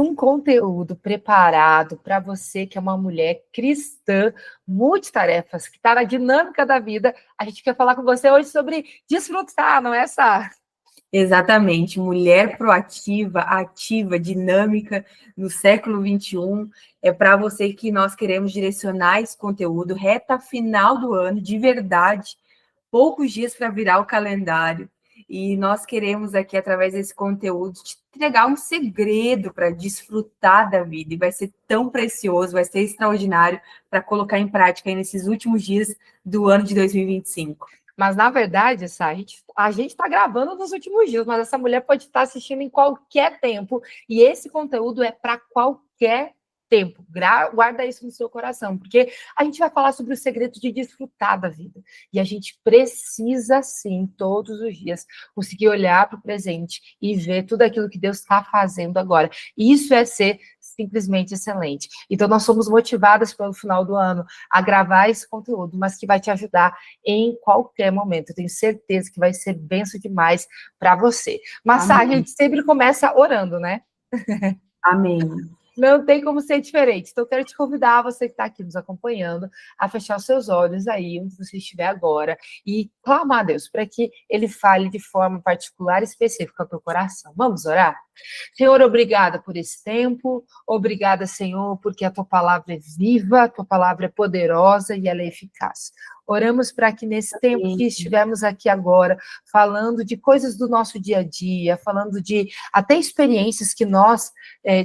Um conteúdo preparado para você que é uma mulher cristã, multitarefas, que está na dinâmica da vida. A gente quer falar com você hoje sobre desfrutar, não é, Sá? Exatamente, mulher proativa, ativa, dinâmica no século XXI. É para você que nós queremos direcionar esse conteúdo, reta final do ano, de verdade, poucos dias para virar o calendário. E nós queremos aqui, através desse conteúdo, te entregar um segredo para desfrutar da vida. E vai ser tão precioso, vai ser extraordinário para colocar em prática aí nesses últimos dias do ano de 2025. Mas, na verdade, Sá, a gente está gravando nos últimos dias, mas essa mulher pode estar assistindo em qualquer tempo. E esse conteúdo é para qualquer tempo. Guarda isso no seu coração, porque a gente vai falar sobre o segredo de desfrutar da vida. E a gente precisa, sim, todos os dias, conseguir olhar para o presente e ver tudo aquilo que Deus está fazendo agora. Isso é ser simplesmente excelente. Então, nós somos motivadas pelo final do ano a gravar esse conteúdo, mas que vai te ajudar em qualquer momento. Eu tenho certeza que vai ser benção demais para você. Mas a gente sempre começa orando, né? Amém. Não tem como ser diferente. Então, eu quero te convidar, você que está aqui nos acompanhando, a fechar os seus olhos aí, onde você estiver agora, e clamar a Deus para que Ele fale de forma particular e específica ao teu coração. Vamos orar? Senhor, obrigada por esse tempo. Obrigada, Senhor, porque a tua palavra é viva, a tua palavra é poderosa e ela é eficaz. Oramos para que nesse tempo que estivermos aqui agora, falando de coisas do nosso dia a dia, falando de até experiências que nós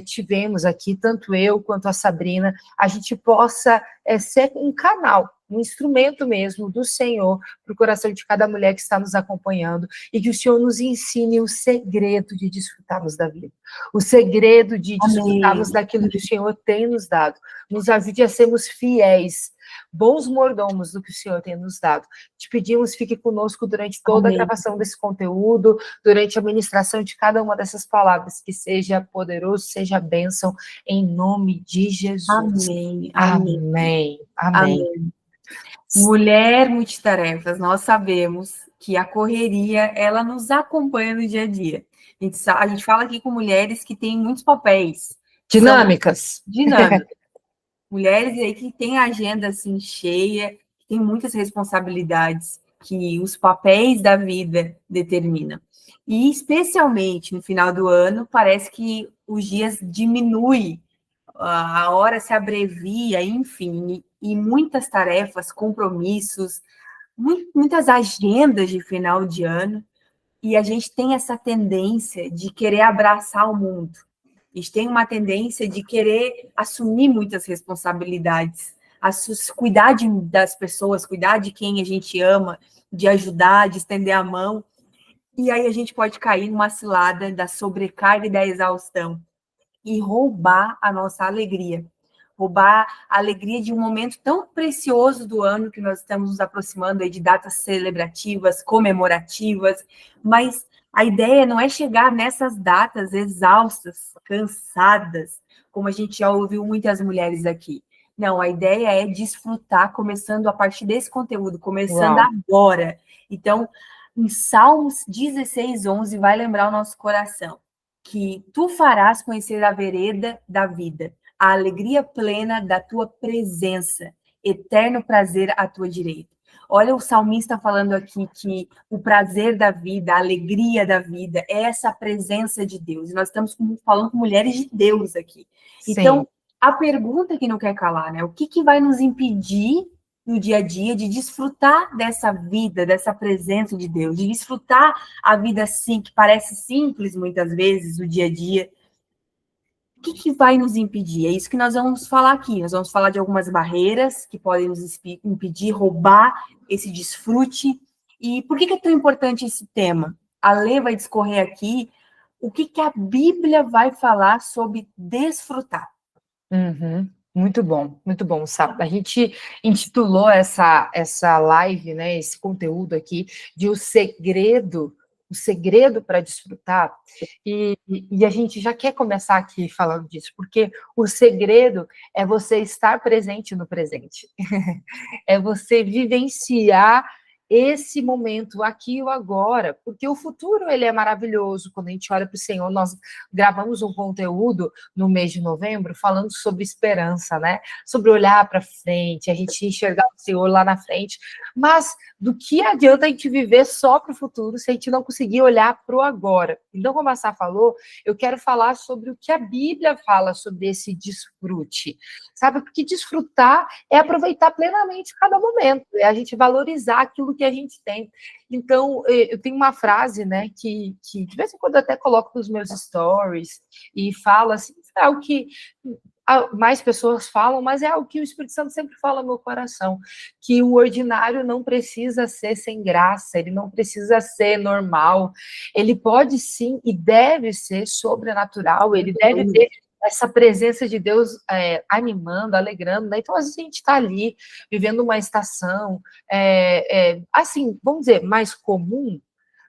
tivemos aqui, tanto eu quanto a Sabrina, a gente possa ser um canal, um instrumento mesmo do Senhor para o coração de cada mulher que está nos acompanhando e que o Senhor nos ensine o segredo de desfrutarmos da vida, o segredo de desfrutarmos daquilo que o Senhor tem nos dado. Nos ajude a sermos fiéis, bons mordomos do que o Senhor tem nos dado. Te pedimos, fique conosco durante toda a gravação desse conteúdo, durante a ministração de cada uma dessas palavras, que seja poderoso, seja bênção, em nome de Jesus. Amém. Amém. Amém. Amém. Mulher multitarefas, nós sabemos que a correria, ela nos acompanha no dia a dia. A gente fala aqui com mulheres que têm muitos papéis. Dinâmicas. Dinâmicas. Mulheres aí que têm a agenda assim cheia, que têm muitas responsabilidades que os papéis da vida determinam. E especialmente no final do ano, parece que os dias diminuem, a hora se abrevia, enfim, e muitas tarefas, compromissos, muitas agendas de final de ano, e a gente tem essa tendência de querer abraçar o mundo. A gente tem uma tendência de querer assumir muitas responsabilidades, cuidar das pessoas, cuidar de quem a gente ama, de ajudar, de estender a mão. E aí a gente pode cair numa cilada da sobrecarga e da exaustão e roubar a nossa alegria. Roubar a alegria de um momento tão precioso do ano que nós estamos nos aproximando aí de datas celebrativas, comemorativas, mas a ideia não é chegar nessas datas exaustas, cansadas, como a gente já ouviu muitas mulheres aqui. Não, a ideia é desfrutar, começando a partir desse conteúdo, começando agora. Então, em Salmos 16:11, vai lembrar o nosso coração que tu farás conhecer a vereda da vida, a alegria plena da tua presença, eterno prazer à tua direita. Olha o salmista falando aqui que o prazer da vida, a alegria da vida, é essa presença de Deus. E nós estamos falando com mulheres de Deus aqui. Sim. Então, a pergunta que não quer calar, né? O que vai nos impedir no dia a dia de desfrutar dessa vida, dessa presença de Deus, de desfrutar a vida assim, que parece simples muitas vezes, o dia a dia? O que vai nos impedir? É isso que nós vamos falar aqui. Nós vamos falar de algumas barreiras que podem nos impedir, roubar esse desfrute. E por que é tão importante esse tema? A Lê vai discorrer aqui o que a Bíblia vai falar sobre desfrutar. Muito bom, sabe? A gente intitulou essa live, né, esse conteúdo aqui, de o segredo para desfrutar, e a gente já quer começar aqui falando disso, porque o segredo é você estar presente no presente, é você vivenciar esse momento aqui ou agora, porque o futuro ele é maravilhoso. Quando a gente olha para o Senhor, nós gravamos um conteúdo no mês de novembro falando sobre esperança, né? Sobre olhar para frente, a gente enxergar o Senhor lá na frente. Mas do que adianta a gente viver só para o futuro se a gente não conseguir olhar para o agora? Então, como a Sá falou, eu quero falar sobre o que a Bíblia fala sobre esse desfrute, sabe? Porque desfrutar é aproveitar plenamente cada momento, é a gente valorizar aquilo que a gente tem. Então, eu tenho uma frase, né, que de vez em quando eu até coloco nos meus stories e falo assim, é algo que mais pessoas falam, mas é algo que o Espírito Santo sempre fala no meu coração, que o ordinário não precisa ser sem graça, ele não precisa ser normal, ele pode sim e deve ser sobrenatural, ele deve ter essa presença de Deus animando, alegrando, né? Então, às vezes a gente está ali, vivendo uma estação, assim, vamos dizer, mais comum,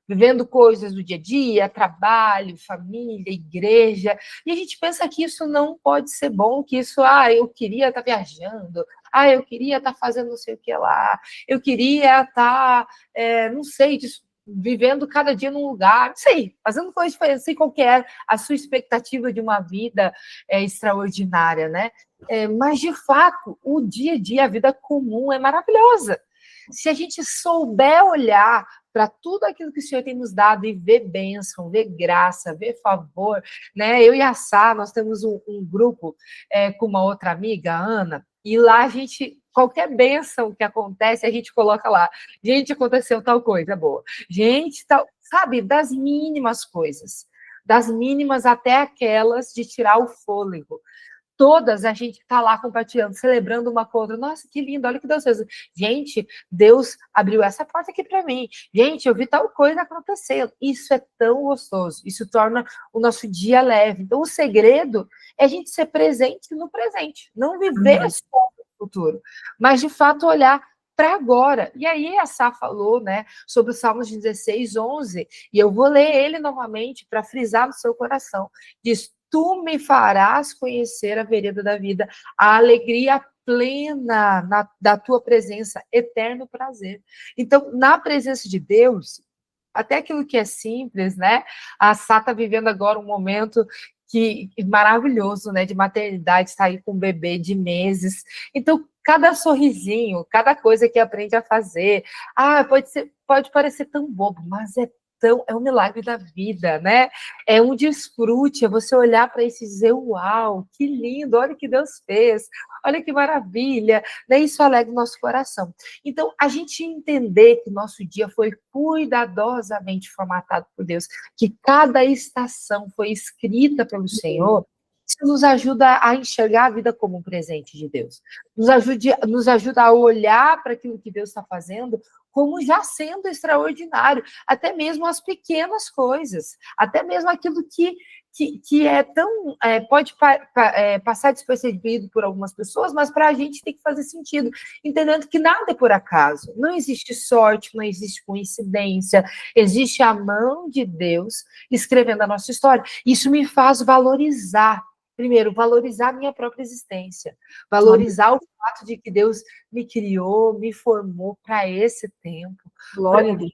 vivendo coisas do dia a dia, trabalho, família, igreja, e a gente pensa que isso não pode ser bom, que isso, eu queria estar viajando, eu queria estar fazendo não sei o que lá, eu queria estar, não sei, vivendo cada dia num lugar, não sei, fazendo coisas diferentes, não sei qual que é a sua expectativa de uma vida extraordinária, né? Mas, de fato, o dia a dia, a vida comum é maravilhosa. Se a gente souber olhar para tudo aquilo que o Senhor tem nos dado e ver bênção, ver graça, ver favor, né? Eu e a Sá, nós temos um grupo com uma outra amiga, a Ana, e lá a gente, qualquer bênção que acontece, a gente coloca lá. Gente, aconteceu tal coisa boa. Gente, tal, sabe, das mínimas coisas. Das mínimas até aquelas de tirar o fôlego. Todas a gente está lá compartilhando, celebrando uma com a outra. Nossa, que lindo, olha o que Deus fez. Gente, Deus abriu essa porta aqui para mim. Gente, eu vi tal coisa acontecendo. Isso é tão gostoso. Isso torna o nosso dia leve. Então, o segredo é a gente ser presente no presente. Não viver só no futuro, mas, de fato, olhar para agora. E aí a Sá falou, né, sobre o Salmos 16, 11, e eu vou ler ele novamente para frisar no seu coração. Diz: tu me farás conhecer a vereda da vida, a alegria plena da tua presença, eterno prazer. Então, na presença de Deus, até aquilo que é simples, né? A Sá está vivendo agora um momento maravilhoso, né? De maternidade, está aí com um bebê de meses. Então, cada sorrisinho, cada coisa que aprende a fazer, pode parecer tão bobo, mas é um milagre da vida, né? É um desfrute, é você olhar para isso e dizer, uau, que lindo, olha o que Deus fez, olha que maravilha, né? Isso alegra o nosso coração. Então, a gente entender que o nosso dia foi cuidadosamente formatado por Deus, que cada estação foi escrita pelo Senhor, isso nos ajuda a enxergar a vida como um presente de Deus. Nos ajuda a olhar para aquilo que Deus está fazendo como já sendo extraordinário, até mesmo as pequenas coisas, até mesmo aquilo que é tão pode passar despercebido por algumas pessoas, mas para a gente tem que fazer sentido, entendendo que nada é por acaso, não existe sorte, não existe coincidência, existe a mão de Deus escrevendo a nossa história. Isso me faz valorizar. Primeiro, valorizar a minha própria existência, valorizar o fato de que Deus me criou, me formou para esse tempo. Glória a Deus.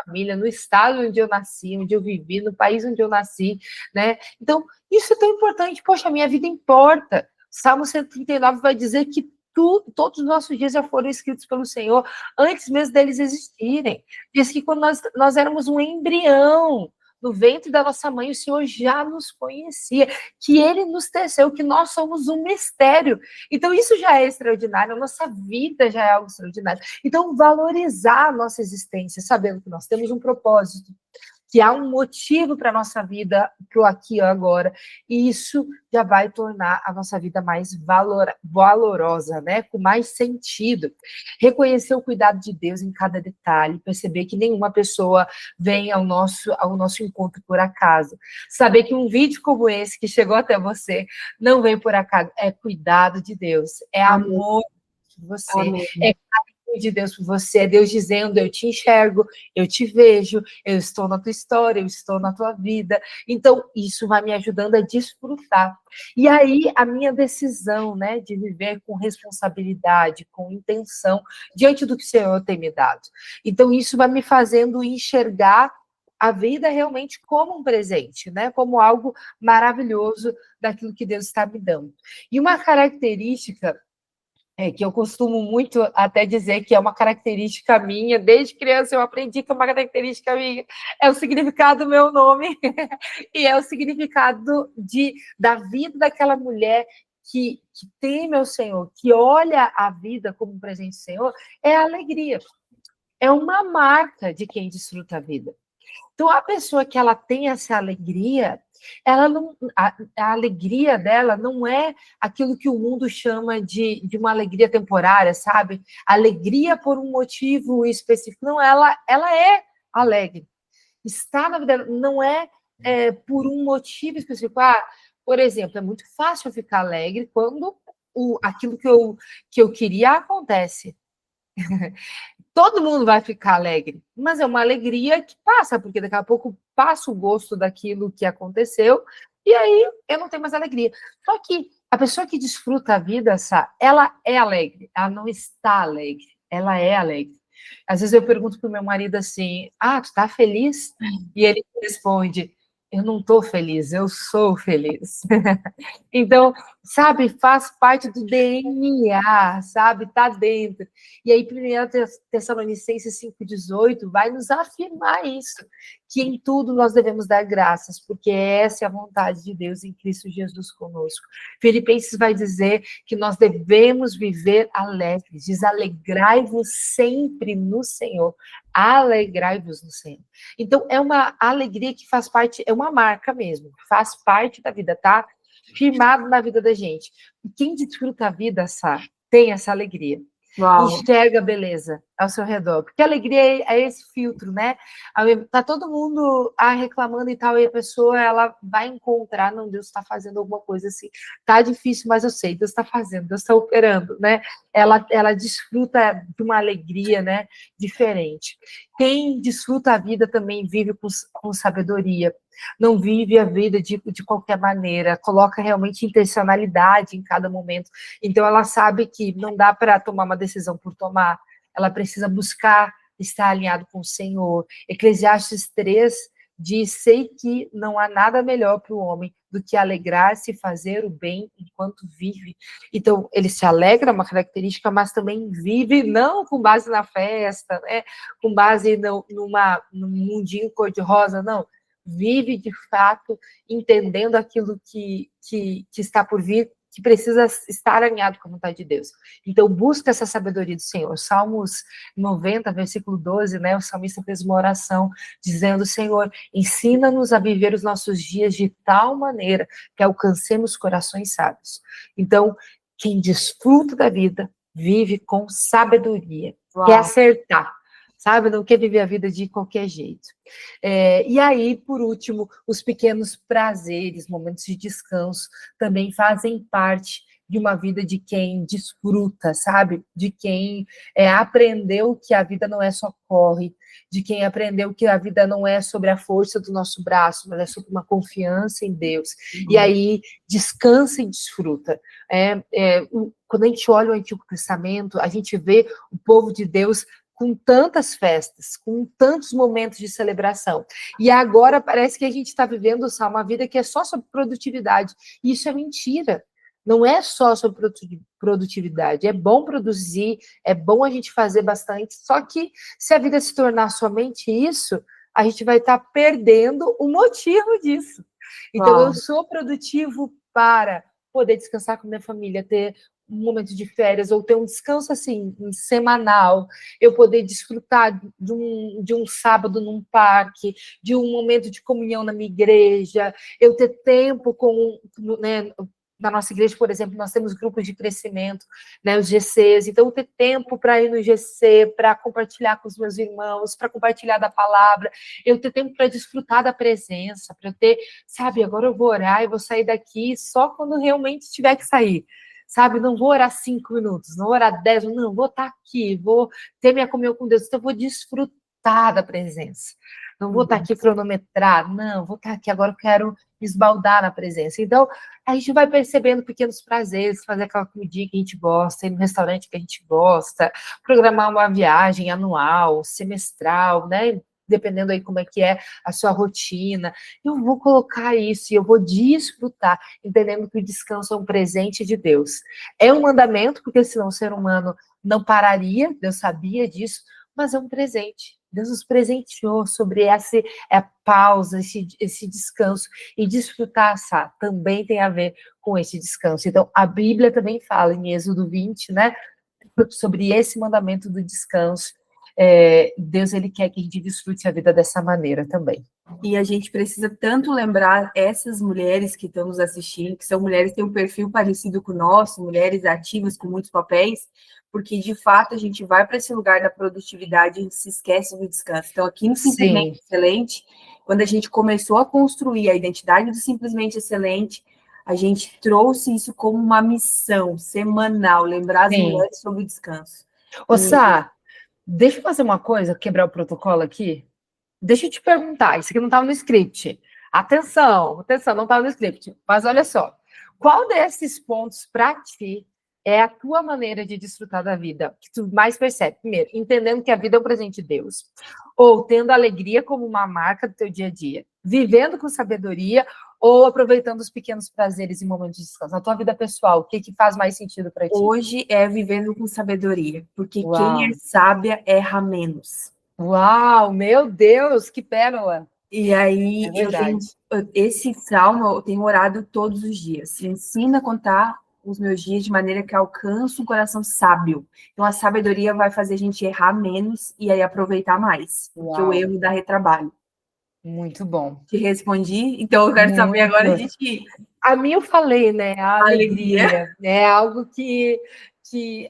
Família, no estado onde eu nasci, onde eu vivi, no país onde eu nasci, né? Então, isso é tão importante. Poxa, a minha vida importa. Salmo 139 vai dizer que todos os nossos dias já foram escritos pelo Senhor antes mesmo deles existirem. Diz que quando nós éramos um embrião, no ventre da nossa mãe, o Senhor já nos conhecia, que Ele nos teceu, que nós somos um mistério. Então, isso já é extraordinário, a nossa vida já é algo extraordinário. Então, valorizar a nossa existência, sabendo que nós temos um propósito, que há um motivo para a nossa vida, para o aqui e agora, e isso já vai tornar a nossa vida mais valorosa, né? Com mais sentido. Reconhecer o cuidado de Deus em cada detalhe, perceber que nenhuma pessoa vem ao nosso encontro por acaso. Saber que um vídeo como esse, que chegou até você, não vem por acaso, é cuidado de Deus, é amor de você, é de Deus por você, é Deus dizendo, eu te enxergo, eu te vejo, eu estou na tua história, eu estou na tua vida. Então, isso vai me ajudando a desfrutar. E aí, a minha decisão, né, de viver com responsabilidade, com intenção, diante do que o Senhor tem me dado. Então, isso vai me fazendo enxergar a vida realmente como um presente, né? Como algo maravilhoso daquilo que Deus está me dando. E uma característica que eu costumo muito até dizer que é uma característica minha, desde criança eu aprendi que é uma característica minha, é o significado do meu nome, e é o significado da vida daquela mulher que teme ao Senhor, que olha a vida como um presente do Senhor, é a alegria. É uma marca de quem desfruta a vida. Então, a pessoa que ela tem essa alegria, ela não, a alegria dela não é aquilo que o mundo chama de uma alegria temporária, sabe? Alegria por um motivo específico. Não, ela é alegre. Está na vida, não por um motivo específico. Por exemplo, é muito fácil eu ficar alegre quando aquilo que eu queria acontece. Todo mundo vai ficar alegre, mas é uma alegria que passa, porque daqui a pouco passa o gosto daquilo que aconteceu, e aí eu não tenho mais alegria. Só que a pessoa que desfruta a vida, ela é alegre, ela não está alegre, ela é alegre. Às vezes eu pergunto para o meu marido assim, tu tá feliz? E ele responde, eu não estou feliz, eu sou feliz. Então, sabe, faz parte do DNA, sabe, tá dentro. E aí, 1 Tessalonicenses 5,18 vai nos afirmar isso, que em tudo nós devemos dar graças, porque essa é a vontade de Deus em Cristo Jesus conosco. Filipenses vai dizer que nós devemos viver alegres, diz alegrai-vos sempre no Senhor, alegrai-vos no Senhor. Então, é uma alegria que faz parte, é uma marca mesmo, faz parte da vida, tá? Firmado na vida da gente. E quem desfruta a vida, tem essa alegria. Uau. Enxerga a beleza ao seu redor. Porque a alegria é esse filtro, né? Tá todo mundo reclamando e tal, e a pessoa, ela vai encontrar, não, Deus está fazendo alguma coisa assim. Tá difícil, mas eu sei, Deus está fazendo, Deus está operando, né? Ela desfruta de uma alegria, né? Diferente. Quem desfruta a vida também vive com sabedoria. Não vive a vida de qualquer maneira, coloca realmente intencionalidade em cada momento. Então, ela sabe que não dá para tomar uma decisão por tomar, ela precisa buscar estar alinhado com o Senhor. Eclesiastes 3 diz, sei que não há nada melhor para o homem do que alegrar-se e fazer o bem enquanto vive. Então, ele se alegra, uma característica, mas também vive, não com base na festa, né? Com base num mundinho cor-de-rosa, não. Vive de fato entendendo aquilo que está por vir, que precisa estar alinhado com a vontade de Deus. Então, busca essa sabedoria do Senhor. Salmos 90, versículo 12, né? O salmista fez uma oração dizendo, Senhor, ensina-nos a viver os nossos dias de tal maneira que alcancemos corações sábios. Então, quem desfruta da vida, vive com sabedoria. Uau. Quer acertar, sabe? Não quer viver a vida de qualquer jeito. E aí, por último, os pequenos prazeres, momentos de descanso, também fazem parte de uma vida de quem desfruta, sabe? De quem aprendeu que a vida não é só corre, de quem aprendeu que a vida não é sobre a força do nosso braço, mas é sobre uma confiança em Deus. E aí, descansa e desfruta. Quando a gente olha o Antigo Testamento, a gente vê o povo de Deus com tantas festas, com tantos momentos de celebração. E agora parece que a gente está vivendo uma vida que é só sobre produtividade. E isso é mentira. Não é só sobre produtividade. É bom produzir, é bom a gente fazer bastante, só que se a vida se tornar somente isso, a gente vai estar perdendo o motivo disso. Então, eu sou produtivo para poder descansar com minha família, ter um momento de férias, ou ter um descanso assim, semanal, eu poder desfrutar de um sábado num parque, de um momento de comunhão na minha igreja, eu ter tempo né, na nossa igreja, por exemplo, nós temos grupos de crescimento, né, os GCs, então eu ter tempo para ir no GC, para compartilhar com os meus irmãos, para compartilhar da palavra, eu ter tempo para desfrutar da presença, para eu ter, sabe, agora eu vou orar e vou sair daqui só quando realmente tiver que sair. sabe? Não vou orar 5 minutos, não vou orar 10, não, vou estar aqui, vou ter minha comunhão com Deus, então eu vou desfrutar da presença. Não vou estar aqui cronometrar, não, vou estar aqui, agora eu quero me esbaldar na presença. Então, a gente vai percebendo pequenos prazeres, fazer aquela comidinha que a gente gosta, ir no restaurante que a gente gosta, programar uma viagem anual, semestral, né? Dependendo aí como é que é a sua rotina. Eu vou colocar isso e eu vou desfrutar, entendendo que o descanso é um presente de Deus. É um mandamento, porque senão o ser humano não pararia, Deus sabia disso, mas é um presente. Deus nos presenteou sobre essa pausa, esse descanso. E desfrutar, Sá, também tem a ver com esse descanso. Então, a Bíblia também fala em Êxodo 20, né, sobre esse mandamento do descanso. Deus, ele quer que a gente desfrute a vida dessa maneira também. E a gente precisa tanto lembrar essas mulheres que estão nos assistindo, que são mulheres que têm um perfil parecido com o nosso, mulheres ativas com muitos papéis, porque, de fato, a gente vai para esse lugar da produtividade e a gente se esquece do descanso. Então, aqui no Simplesmente Excelente, quando a gente começou a construir a identidade do Simplesmente Excelente, a gente trouxe isso como uma missão semanal, lembrar as mulheres sobre o descanso. Sá, deixa eu fazer uma coisa, quebrar o protocolo aqui. Deixa eu te perguntar, isso aqui não estava no script. Atenção, não estava no script. Mas olha só, qual desses pontos para ti é a tua maneira de desfrutar da vida? Que tu mais percebe? Primeiro, entendendo que a vida é um presente de Deus. Ou tendo a alegria como uma marca do teu dia a dia. Vivendo com sabedoria ou aproveitando os pequenos prazeres e momentos de descanso. Na tua vida pessoal, o que faz mais sentido para ti? Hoje é vivendo com sabedoria, porque quem é sábia erra menos. Uau, meu Deus, que pérola! E aí, esse salmo eu tenho orado todos os dias. Me ensina a contar os meus dias de maneira que alcance um coração sábio. Então, a sabedoria vai fazer a gente errar menos e aí aproveitar mais, porque o erro dá retrabalho. Muito bom. Te respondi? Então, eu quero saber agora a gente... A minha eu falei, né? A alegria. É algo que,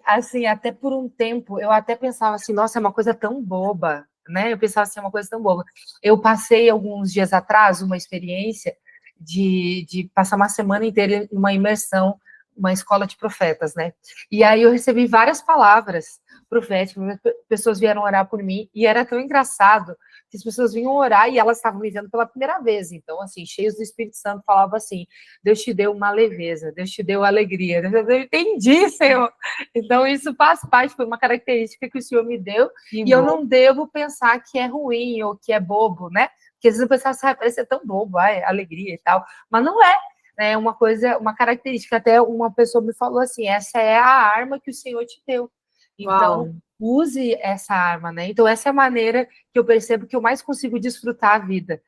assim, até por um tempo, eu até pensava assim, nossa, é uma coisa tão boba, né? Eu pensava assim, é uma coisa tão boba. Eu passei, alguns dias atrás, uma experiência de passar uma semana inteira em uma imersão, uma escola de profetas, né? E aí eu recebi várias palavras proféticas, pessoas vieram orar por mim, e era tão engraçado que as pessoas vinham orar e elas estavam me vendo pela primeira vez, então, assim, cheios do Espírito Santo, falavam assim, Deus te deu uma leveza, Deus te deu alegria, eu entendi, Senhor, então isso faz parte, foi uma característica que o Senhor me deu, e eu não devo pensar que é ruim, ou que é bobo, né, porque às vezes eu pensava assim, parece ser tão bobo, alegria e tal, mas não é, né, uma coisa, uma característica, até uma pessoa me falou assim, essa é a arma que o Senhor te deu, então, use essa arma, né? Então, essa é a maneira que eu percebo que eu mais consigo desfrutar a vida.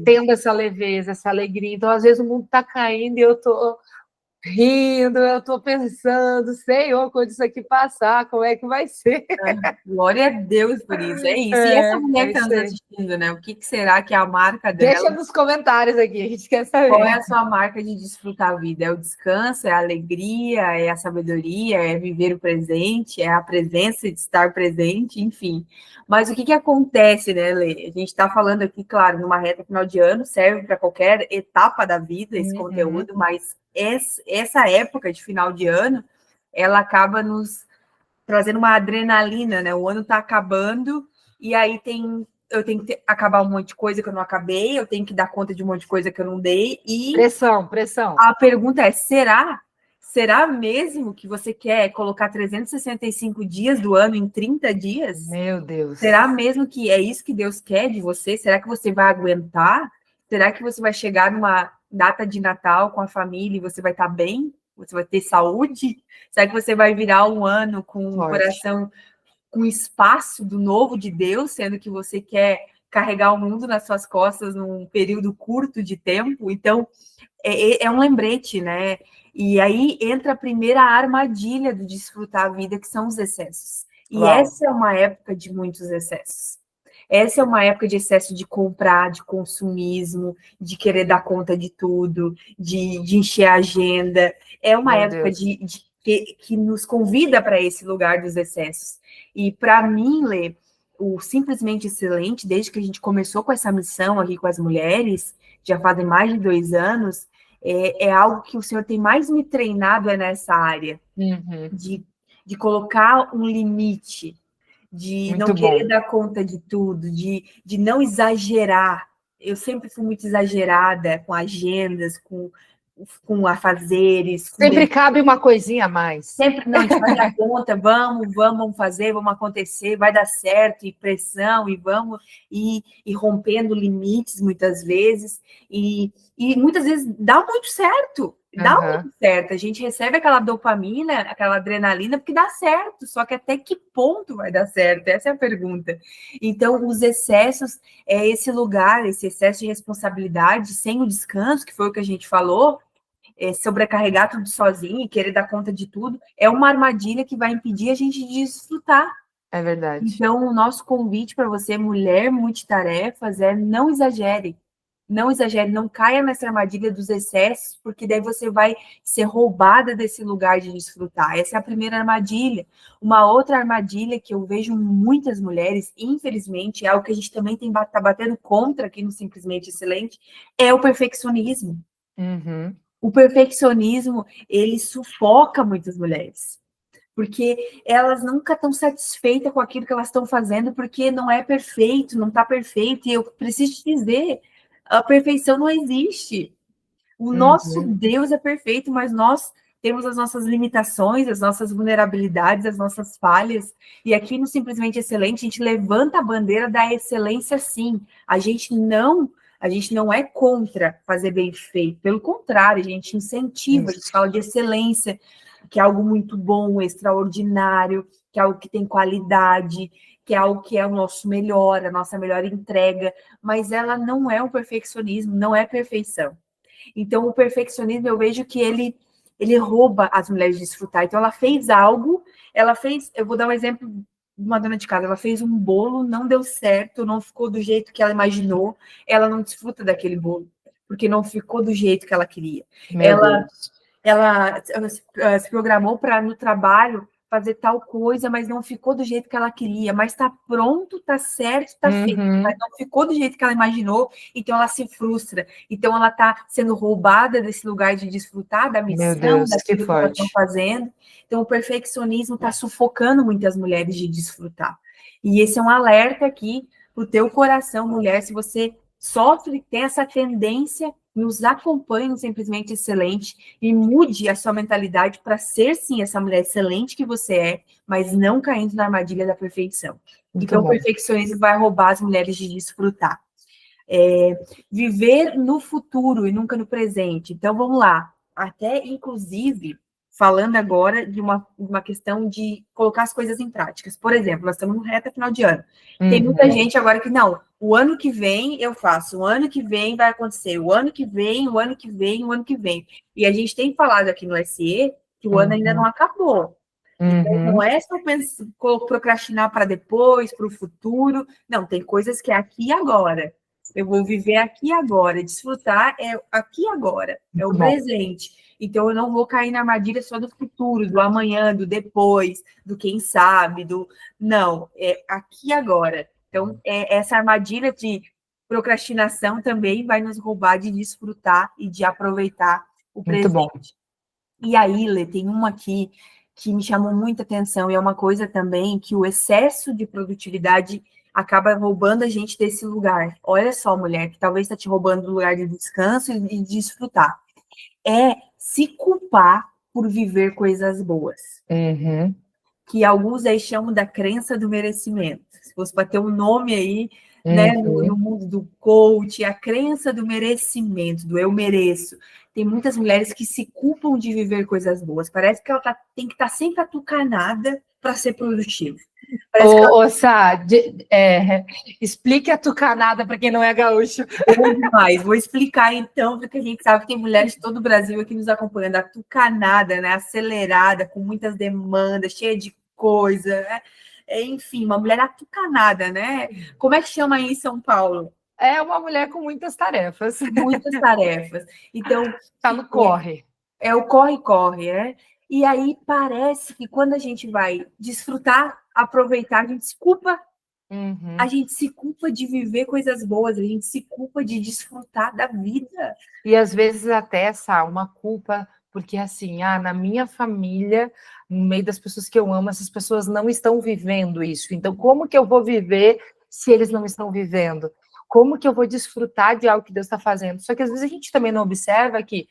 Tendo essa leveza, essa alegria. Então, às vezes, o mundo está caindo e eu estou rindo, eu estou pensando, Senhor, quando isso aqui passar, como é que vai ser? Glória a Deus por isso, é isso. E essa mulher que está nos assistindo, né? O que será que é a marca dela? Deixa nos comentários aqui, a gente quer saber. Qual é a sua marca de desfrutar a vida? É o descanso, é a alegria, é a sabedoria, é viver o presente, é a presença de estar presente, enfim. Mas o que acontece, né, Lê? A gente está falando aqui, claro, numa reta final de ano, serve para qualquer etapa da vida esse conteúdo, mas essa época de final de ano, ela acaba nos trazendo uma adrenalina, né? O ano está acabando e aí eu tenho que acabar um monte de coisa que eu não acabei, eu tenho que dar conta de um monte de coisa que eu não dei e... Pressão. A pergunta é, será mesmo que você quer colocar 365 dias do ano em 30 dias? Meu Deus. Será mesmo que é isso que Deus quer de você? Será que você vai aguentar? Será que você vai chegar numa data de Natal com a família e você vai estar bem? Você vai ter saúde? Será que você vai virar um ano com o coração, com espaço do novo de Deus, sendo que você quer carregar o mundo nas suas costas num período curto de tempo? Então, é um lembrete, né? E aí entra a primeira armadilha do desfrutar a vida, que são os excessos. E essa é uma época de muitos excessos. Essa é uma época de excesso de comprar, de consumismo, de querer dar conta de tudo, de encher a agenda. É uma época que nos convida para esse lugar dos excessos. E para mim, Lê, o Simplesmente Excelente, desde que a gente começou com essa missão aqui com as mulheres, já fazem mais de 2 anos, é algo que o Senhor tem mais me treinado nessa área, de colocar um limite, de não Muito querer bom. dar conta de tudo, de não exagerar. Eu sempre fui muito exagerada com agendas, com afazeres, com Sempre cabe uma coisinha a mais. sempre, não, a gente vai dar conta, vamos fazer, vamos acontecer, vai dar certo, e pressão, e vamos, e rompendo limites muitas vezes, e muitas vezes dá muito certo, a gente recebe aquela dopamina, aquela adrenalina, porque dá certo, só que até que ponto vai dar certo? Essa é a pergunta. Então, os excessos, é esse lugar, esse excesso de responsabilidade, sem o descanso, que foi o que a gente falou, sobrecarregar tudo sozinho e querer dar conta de tudo, é uma armadilha que vai impedir a gente de desfrutar. É verdade. Então, o nosso convite para você, mulher multitarefas, é não exagere. Não exagere, não caia nessa armadilha dos excessos, porque daí você vai ser roubada desse lugar de desfrutar. Essa é a primeira armadilha. Uma outra armadilha que eu vejo muitas mulheres, infelizmente, é algo que a gente também está batendo contra aqui no Simplesmente Excelente, é o perfeccionismo. O perfeccionismo, ele sufoca muitas mulheres, porque elas nunca estão satisfeitas com aquilo que elas estão fazendo, porque não é perfeito, não está perfeito, e eu preciso te dizer, a perfeição não existe. O nosso Deus é perfeito, mas nós temos as nossas limitações, as nossas vulnerabilidades, as nossas falhas, e aqui no Simplesmente Excelente, a gente levanta a bandeira da excelência, sim. A gente não é contra fazer bem feito, pelo contrário, a gente incentiva, a gente fala de excelência, que é algo muito bom, extraordinário, que é algo que tem qualidade, que é algo que é o nosso melhor, a nossa melhor entrega, mas ela não é um perfeccionismo, não é perfeição. Então, o perfeccionismo, eu vejo que ele rouba as mulheres de desfrutar. Então, ela fez algo, eu vou dar um exemplo de uma dona de casa, ela fez um bolo, não deu certo, não ficou do jeito que ela imaginou, ela não desfruta daquele bolo, porque não ficou do jeito que ela queria. Meu Deus. Ela se programou para no trabalho fazer tal coisa, mas não ficou do jeito que ela queria, mas está pronto, está certo, está feito, mas não ficou do jeito que ela imaginou, então ela se frustra, então ela está sendo roubada desse lugar de desfrutar da Meu missão, Deus, que daquilo que elas estão forte. fazendo, então o perfeccionismo está sufocando muitas mulheres de desfrutar, e esse é um alerta aqui para o teu coração, mulher, se você sofre, tem essa tendência, nos acompanhe no Simplesmente Excelente e mude a sua mentalidade para ser, sim, essa mulher excelente que você é, mas não caindo na armadilha da perfeição. Muito Então, o bom. perfeccionismo vai roubar as mulheres de desfrutar. Viver no futuro e nunca no presente. Então, vamos lá. Até, inclusive, falando agora de uma questão de colocar as coisas em práticas. Por exemplo, nós estamos no reta final de ano. Tem muita gente agora que, não, o ano que vem eu faço, o ano que vem vai acontecer, o ano que vem, o ano que vem, o ano que vem. E a gente tem falado aqui no SE que o ano ainda não acabou. Então, não é só procrastinar para depois, para o futuro. Não, tem coisas que é aqui e agora. Eu vou viver aqui e agora. Desfrutar é aqui e agora. É o presente. Então, eu não vou cair na armadilha só do futuro, do amanhã, do depois, do quem sabe, do... Não, é aqui e agora. Então, essa armadilha de procrastinação também vai nos roubar de desfrutar e de aproveitar o Muito bom. presente. E aí, Lê, tem uma aqui que me chamou muita atenção, e é uma coisa também que o excesso de produtividade acaba roubando a gente desse lugar. Olha só, mulher, que talvez está te roubando do lugar de descanso e de desfrutar. É se culpar por viver coisas boas. Que alguns aí chamam da crença do merecimento. Se fosse para ter um nome aí, né, no mundo do coach, a crença do merecimento, do eu mereço. Tem muitas mulheres que se culpam de viver coisas boas. Parece que ela tem que estar sempre atucanada para ser produtiva. Sá, explique a tucanada para quem não é gaúcho. Bom demais. Vou explicar então, porque a gente sabe que tem mulheres de todo o Brasil aqui nos acompanhando. A tucanada, né? Acelerada, com muitas demandas, cheia de coisa, né? Enfim, uma mulher atucanada, né? Como é que chama aí em São Paulo? É uma mulher com muitas tarefas. Muitas tarefas. Então, tá no corre. É o corre-corre, né? E aí parece que quando a gente vai desfrutar, aproveitar, a gente se culpa A gente se culpa de viver coisas boas, a gente se culpa de desfrutar da vida. E às vezes até uma culpa, porque assim, na minha família, no meio das pessoas que eu amo, essas pessoas não estão vivendo isso. Então, como que eu vou viver se eles não estão vivendo? Como que eu vou desfrutar de algo que Deus está fazendo? Só que às vezes a gente também não observa que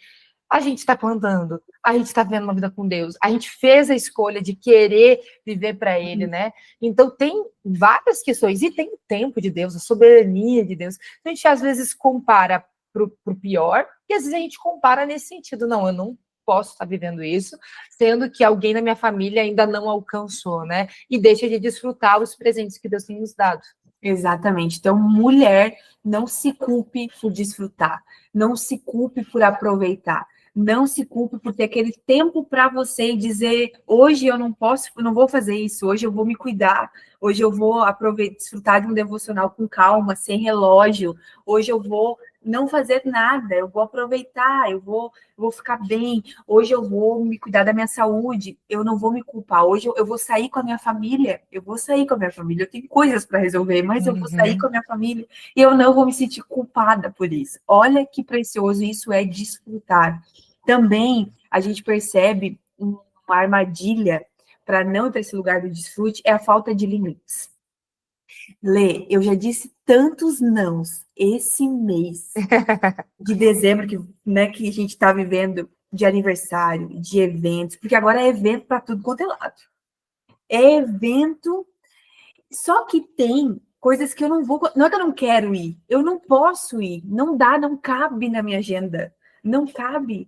a gente está plantando, a gente está vivendo uma vida com Deus, a gente fez a escolha de querer viver para Ele, né? Então tem várias questões, e tem o tempo de Deus, a soberania de Deus. A gente às vezes compara para o pior, e às vezes a gente compara nesse sentido, não, eu não posso estar vivendo isso, sendo que alguém na minha família ainda não alcançou, né? E deixa de desfrutar os presentes que Deus tem nos dado. Exatamente. Então, mulher, não se culpe por desfrutar, não se culpe por aproveitar, não se culpe por ter aquele tempo para você e dizer: hoje eu não posso, não vou fazer isso, hoje eu vou me cuidar, hoje eu vou aproveitar, desfrutar de um devocional com calma, sem relógio, hoje eu vou não fazer nada, eu vou aproveitar, eu vou ficar bem, hoje eu vou me cuidar da minha saúde, eu não vou me culpar, hoje eu vou sair com a minha família, eu tenho coisas para resolver, mas eu vou sair com a minha família e eu não vou me sentir culpada por isso. Olha que precioso isso é desfrutar. Também a gente percebe uma armadilha para não ir para esse lugar do desfrute é a falta de limites. Lê, eu já disse tantos nãos esse mês de dezembro que a gente está vivendo, de aniversário, de eventos, porque agora é evento para tudo quanto é lado. É evento, só que tem coisas que eu não vou, não é que eu não quero ir, eu não posso ir, não dá, não cabe na minha agenda, não cabe.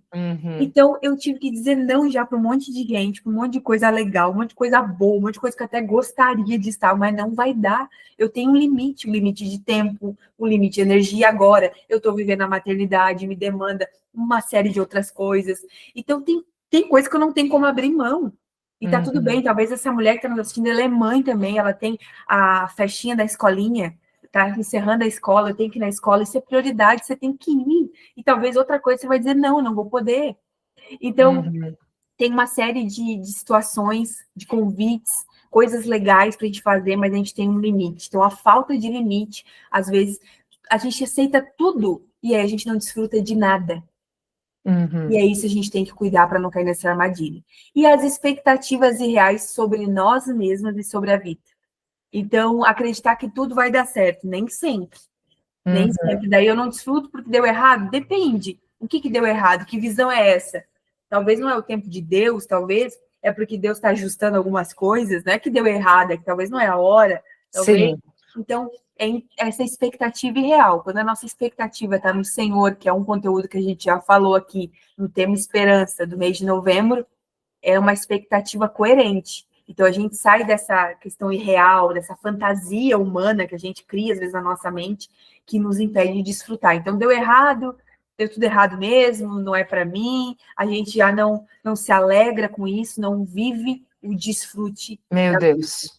Então, eu tive que dizer não já para um monte de gente, para um monte de coisa legal, um monte de coisa boa, um monte de coisa que eu até gostaria de estar, mas não vai dar. Eu tenho um limite de tempo, um limite de energia agora. Eu estou vivendo a maternidade, me demanda uma série de outras coisas. Então, tem coisa que eu não tenho como abrir mão. E tá tudo bem, talvez essa mulher que está nos assistindo, ela é mãe também, ela tem a festinha da escolinha, tá encerrando a escola, eu tenho que ir na escola, isso é prioridade, você tem que ir. E talvez outra coisa você vai dizer, não, não vou poder. Então, tem uma série de situações, de convites, coisas legais para a gente fazer, mas a gente tem um limite. Então, a falta de limite, às vezes, a gente aceita tudo e aí a gente não desfruta de nada. E é isso que a gente tem que cuidar para não cair nessa armadilha. E as expectativas irreais sobre nós mesmos e sobre a vida. Então, acreditar que tudo vai dar certo, nem sempre. Nem sempre. Daí eu não desfruto porque deu errado? Depende. O que deu errado? Que visão é essa? Talvez não é o tempo de Deus, talvez é porque Deus está ajustando algumas coisas, não é que deu errado, é que talvez não é a hora, talvez. Sim. Então, é essa expectativa irreal. Quando a nossa expectativa está no Senhor, que é um conteúdo que a gente já falou aqui no tema Esperança, do mês de novembro, é uma expectativa coerente. Então, a gente sai dessa questão irreal, dessa fantasia humana que a gente cria, às vezes, na nossa mente, que nos impede de desfrutar. Então, deu errado, deu tudo errado mesmo, não é para mim, a gente já não se alegra com isso, não vive o desfrute. Meu Deus.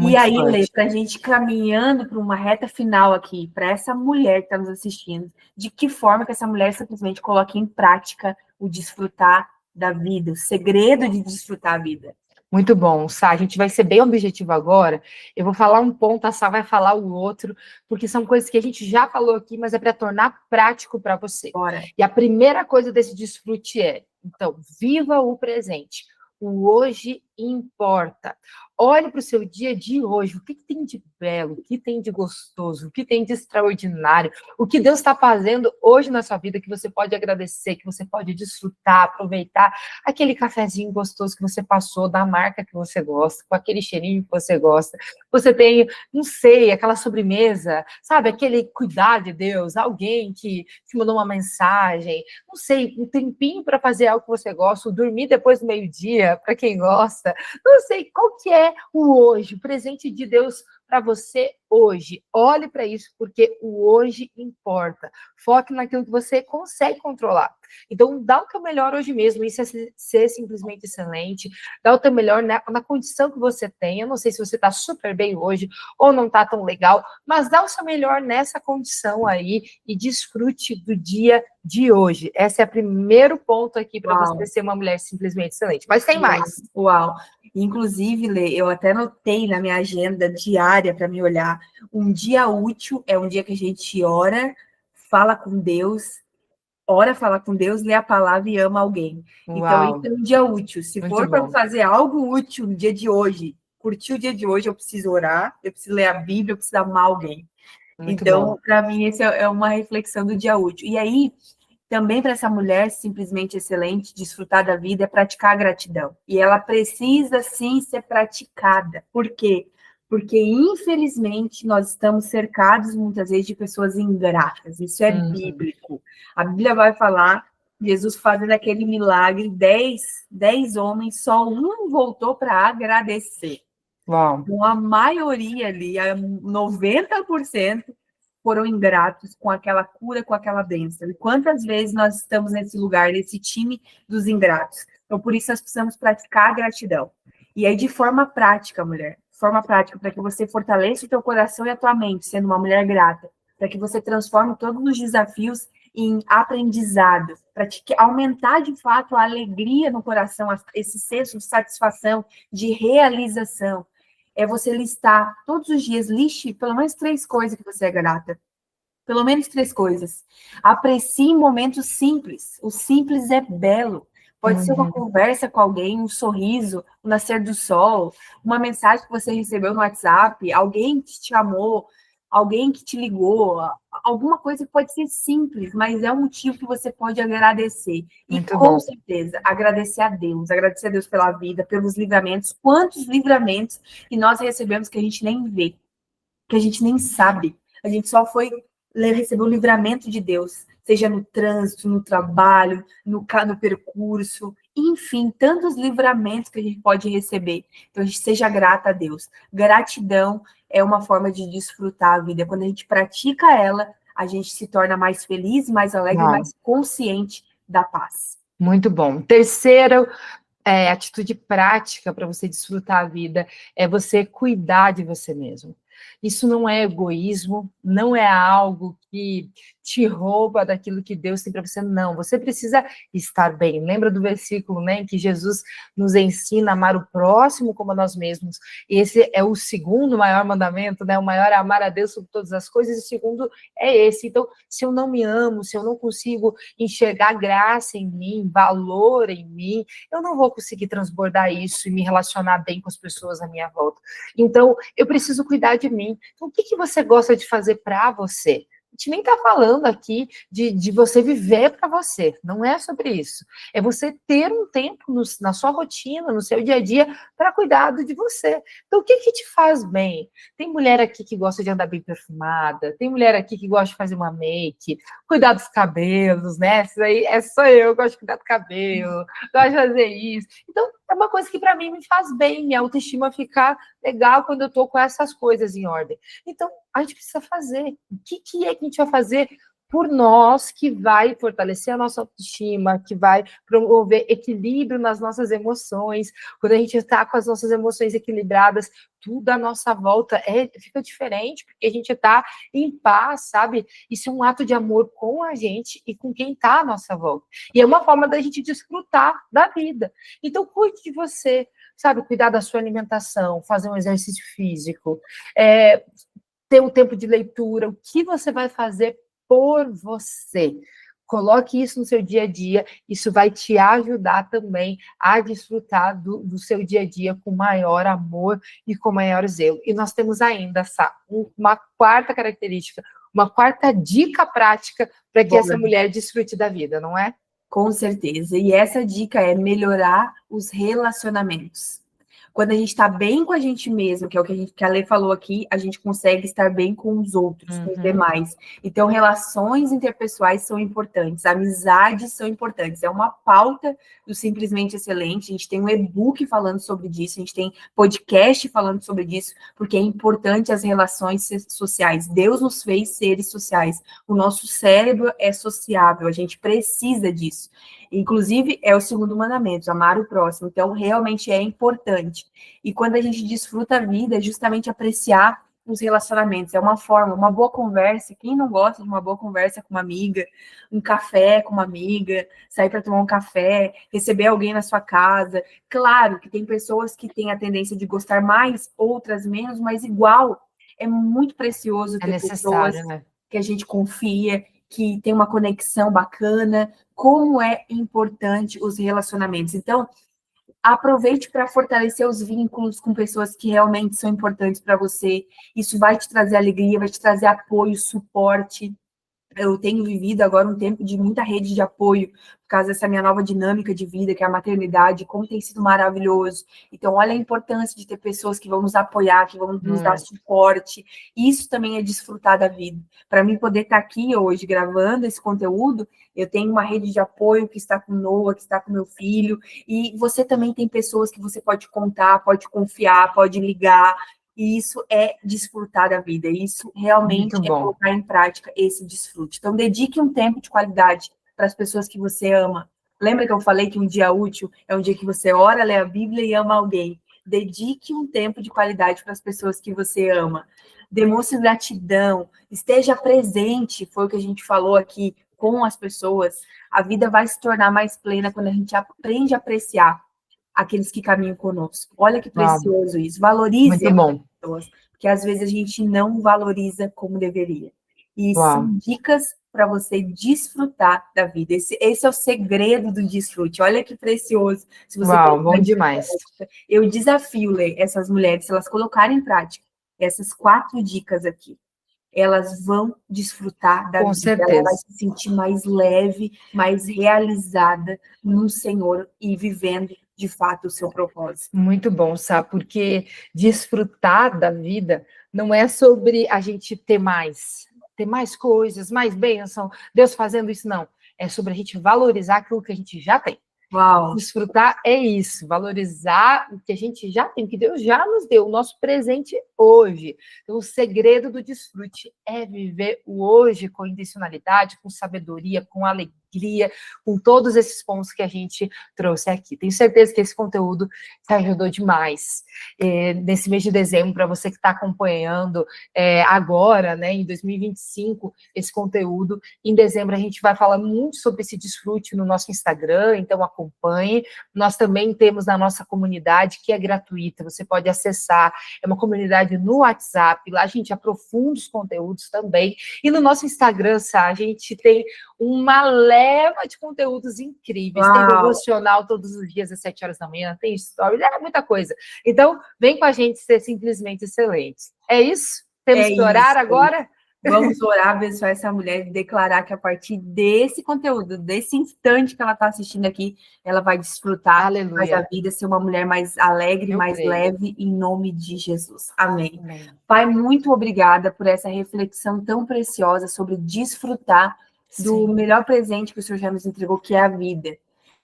E aí, Lê, para a gente caminhando para uma reta final aqui, para essa mulher que está nos assistindo, de que forma que essa mulher simplesmente coloca em prática o desfrutar da vida, o segredo de desfrutar a vida? Muito bom, Sá. A gente vai ser bem objetivo agora. Eu vou falar um ponto, a Sá vai falar o outro, porque são coisas que a gente já falou aqui, mas é para tornar prático para você. Bora. E a primeira coisa desse desfrute é, então, viva o presente. O hoje importa. Olhe para o seu dia de hoje. O que tem de belo? O que tem de gostoso? O que tem de extraordinário? O que Deus está fazendo hoje na sua vida que você pode agradecer, que você pode desfrutar, aproveitar aquele cafezinho gostoso que você passou, da marca que você gosta, com aquele cheirinho que você gosta. Você tem, não sei, aquela sobremesa, sabe? Aquele cuidar de Deus, alguém que te mandou uma mensagem, não sei, um tempinho para fazer algo que você gosta, dormir depois do meio-dia, para quem gosta, não sei qual que é o hoje, o presente de Deus para você hoje. Olhe para isso, porque o hoje importa. Foque naquilo que você consegue controlar. Então, dá o teu melhor hoje mesmo. Isso é ser simplesmente excelente. Dá o teu melhor na condição que você tem. Eu não sei se você está super bem hoje ou não está tão legal, mas dá o seu melhor nessa condição aí e desfrute do dia de hoje. Esse é o primeiro ponto aqui para você ser uma mulher simplesmente excelente. Mas tem mais. Uau! Inclusive, Lê, eu até notei na minha agenda diária para me olhar. Um dia útil é um dia que a gente ora, fala com Deus, ora, fala com Deus, lê a palavra e ama alguém. Então, esse Uau, é um dia útil. Se muito for para bom, fazer algo útil no dia de hoje, curtir o dia de hoje, eu preciso orar, eu preciso ler a Bíblia, eu preciso amar alguém. muito bom. Então, para mim, esse é uma reflexão do dia útil. E aí, também para essa mulher simplesmente excelente, desfrutar da vida é praticar a gratidão. E ela precisa sim ser praticada. Por quê? Porque, infelizmente, nós estamos cercados muitas vezes de pessoas ingratas. Isso é Uhum. bíblico. A Bíblia vai falar, Jesus fazendo aquele milagre, 10 homens, só um voltou para agradecer. Uau, Então, a maioria ali, a 90%, foram ingratos com aquela cura, com aquela bênção. E quantas vezes nós estamos nesse lugar, nesse time dos ingratos? Então, por isso, nós precisamos praticar a gratidão. E aí, de forma prática, mulher, forma prática, para que você fortaleça o teu coração e a tua mente, sendo uma mulher grata, para que você transforme todos os desafios em aprendizado, para aumentar, de fato, a alegria no coração, esse senso de satisfação, de realização. É você listar todos os dias, liste pelo menos 3 coisas que você é grata. Pelo menos 3 coisas. Aprecie momentos simples. O simples é belo. Pode ser uma uhum. conversa com alguém, um sorriso, o nascer do sol, uma mensagem que você recebeu no WhatsApp, alguém que te chamou, alguém que te ligou, alguma coisa que pode ser simples, mas é um motivo que você pode agradecer. E Muito com bom. certeza, agradecer a Deus pela vida, pelos livramentos. Quantos livramentos que nós recebemos que a gente nem vê, que a gente nem sabe. A gente só foi receber o livramento de Deus, seja no trânsito, no trabalho, no percurso, enfim, tantos livramentos que a gente pode receber. Então, a gente seja grata a Deus. Gratidão é uma forma de desfrutar a vida. Quando a gente pratica ela, a gente se torna mais feliz, mais alegre, Uau, mais consciente da paz. muito bom. Terceiro, atitude prática para você desfrutar a vida é você cuidar de você mesmo. Isso não é egoísmo, não é algo que te rouba daquilo que Deus tem para você, não. Você precisa estar bem. Lembra do versículo, né, em que Jesus nos ensina a amar o próximo como a nós mesmos. Esse é o segundo maior mandamento, né? O maior é amar a Deus sobre todas as coisas, e o segundo é esse. Então, se eu não me amo, se eu não consigo enxergar graça em mim, valor em mim, eu não vou conseguir transbordar isso e me relacionar bem com as pessoas à minha volta. Então, eu preciso cuidar de mim. Então, o que você gosta de fazer para você? A gente nem está falando aqui de você viver para você, não é sobre isso. É você ter um tempo na sua rotina, no seu dia a dia, para cuidar de você. Então, o que te faz bem? Tem mulher aqui que gosta de andar bem perfumada, tem mulher aqui que gosta de fazer uma make, cuidar dos cabelos, né? Isso aí é só eu gosto de cuidar do cabelo, gosto de fazer isso. Então, é uma coisa que para mim me faz bem, minha autoestima ficar legal quando eu estou com essas coisas em ordem. Então, a gente precisa fazer. O que é que a gente vai fazer por nós que vai fortalecer a nossa autoestima, que vai promover equilíbrio nas nossas emoções? Quando a gente está com as nossas emoções equilibradas, tudo à nossa volta fica diferente, porque a gente está em paz, sabe? Isso é um ato de amor com a gente e com quem está à nossa volta. E é uma forma da gente desfrutar da vida. Então, cuide de você, sabe? Cuidar da sua alimentação, fazer um exercício físico, ter um tempo de leitura, o que você vai fazer por você. Coloque isso no seu dia a dia, isso vai te ajudar também a desfrutar do seu dia a dia com maior amor e com maior zelo. E nós temos ainda uma quarta característica, uma quarta dica prática para que essa Bora. mulher desfrute da vida, não é? Com certeza. E essa dica é melhorar os relacionamentos. Quando a gente está bem com a gente mesmo, que é o que a Lê falou aqui, a gente consegue estar bem com os outros, com os Uhum. demais. Então, relações interpessoais são importantes, amizades são importantes. É uma pauta do Simplesmente Excelente. A gente tem um e-book falando sobre disso, a gente tem podcast falando sobre disso, porque é importante as relações sociais. Deus nos fez seres sociais. O nosso cérebro é sociável, a gente precisa disso. Inclusive, é o segundo mandamento, amar o próximo. Então, realmente é importante. E quando a gente desfruta a vida, é justamente apreciar os relacionamentos, é uma forma, uma boa conversa. Quem não gosta de uma boa conversa com uma amiga, um café com uma amiga, sair para tomar um café, receber alguém na sua casa. Claro que tem pessoas que têm a tendência de gostar mais, outras menos, mas igual, é muito precioso É ter pessoas necessário, né? que a gente confia, que tem uma conexão bacana. Como é importante os relacionamentos. Então, aproveite para fortalecer os vínculos com pessoas que realmente são importantes para você. Isso vai te trazer alegria, vai te trazer apoio, suporte. Eu tenho vivido agora um tempo de muita rede de apoio, por causa dessa minha nova dinâmica de vida, que é a maternidade, como tem sido maravilhoso. Então, olha a importância de ter pessoas que vão nos apoiar, que vão nos dar suporte. Isso também é desfrutar da vida. Para mim poder estar aqui hoje gravando esse conteúdo, eu tenho uma rede de apoio que está com Noah, que está com meu filho, e você também tem pessoas que você pode contar, pode confiar, pode ligar. E isso é desfrutar da vida, isso realmente Muito é bom. colocar em prática esse desfrute. Então, dedique um tempo de qualidade para as pessoas que você ama. Lembra que eu falei que um dia útil é um dia que você ora, lê a Bíblia e ama alguém? Dedique um tempo de qualidade para as pessoas que você ama. Demonstre gratidão, esteja presente, foi o que a gente falou aqui, com as pessoas. A vida vai se tornar mais plena quando a gente aprende a apreciar aqueles que caminham conosco. Olha que Uau, precioso isso. Valorize muito as bom. pessoas, porque às vezes a gente não valoriza como deveria. E Uau, são dicas para você desfrutar da vida. Esse é o segredo do desfrute. Olha que precioso. Se você uau, bom colocar em demais. prática, eu desafio, Lê, essas mulheres, se elas colocarem em prática essas 4 dicas aqui, elas vão desfrutar da Com vida, ela vai certeza. se sentir mais leve, mais realizada no Senhor e vivendo de fato o seu propósito. Muito bom, sabe? Porque desfrutar da vida não é sobre a gente ter mais coisas, mais bênção, Deus fazendo isso, não. É sobre a gente valorizar aquilo que a gente já tem. Uau! Desfrutar é isso, valorizar o que a gente já tem, que Deus já nos deu, o nosso presente hoje. Então, o segredo do desfrute é viver o hoje com intencionalidade, com sabedoria, com alegria, com todos esses pontos que a gente trouxe aqui. Tenho certeza que esse conteúdo te ajudou demais. Nesse mês de dezembro, para você que está acompanhando agora, né, em 2025, esse conteúdo, em dezembro a gente vai falar muito sobre esse desfrute no nosso Instagram, então acompanhe. Nós também temos na nossa comunidade, que é gratuita, você pode acessar, é uma comunidade no WhatsApp, lá a gente aprofunda os conteúdos também, e no nosso Instagram, a gente tem uma leva de conteúdos incríveis, Uau. Tem devocional todos os dias às 7 horas da manhã, tem stories, muita coisa. Então, vem com a gente ser simplesmente excelente. É isso? Temos que orar agora? Vamos orar, abençoar essa mulher e declarar que a partir desse conteúdo, desse instante que ela está assistindo aqui, ela vai desfrutar mais da vida, ser uma mulher mais alegre, mais leve, em nome de Jesus. Amém. Pai, muito obrigada por essa reflexão tão preciosa sobre desfrutar do melhor presente que o Senhor já nos entregou, que é a vida.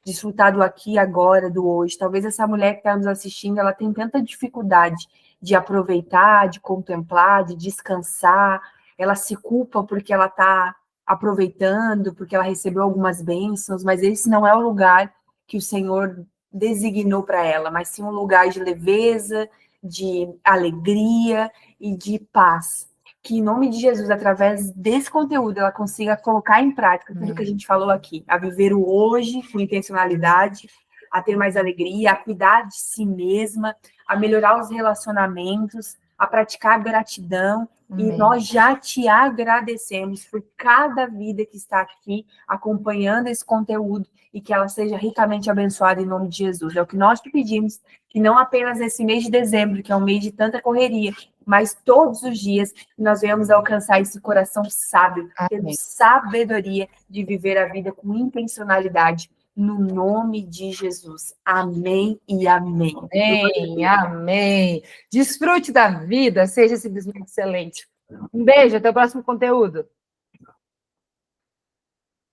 Desfrutar do aqui, agora, do hoje. Talvez essa mulher que está nos assistindo, ela tem tanta dificuldade de aproveitar, de contemplar, de descansar. Ela se culpa porque ela está aproveitando, porque ela recebeu algumas bênçãos, mas esse não é o lugar que o Senhor designou para ela, mas sim um lugar de leveza, de alegria e de paz. Que em nome de Jesus, através desse conteúdo, ela consiga colocar em prática tudo que a gente falou aqui, a viver o hoje com intencionalidade, a ter mais alegria, a cuidar de si mesma, a melhorar os relacionamentos, a praticar gratidão. E nós já te agradecemos por cada vida que está aqui acompanhando esse conteúdo e que ela seja ricamente abençoada em nome de Jesus. É o que nós te pedimos, que não apenas nesse mês de dezembro, que é um mês de tanta correria, mas todos os dias nós venhamos alcançar esse coração sábio, tendo sabedoria de viver a vida com intencionalidade, no nome de Jesus. Amém e amém. Amém, amém. Desfrute da vida, seja simplesmente excelente. Um beijo, até o próximo conteúdo.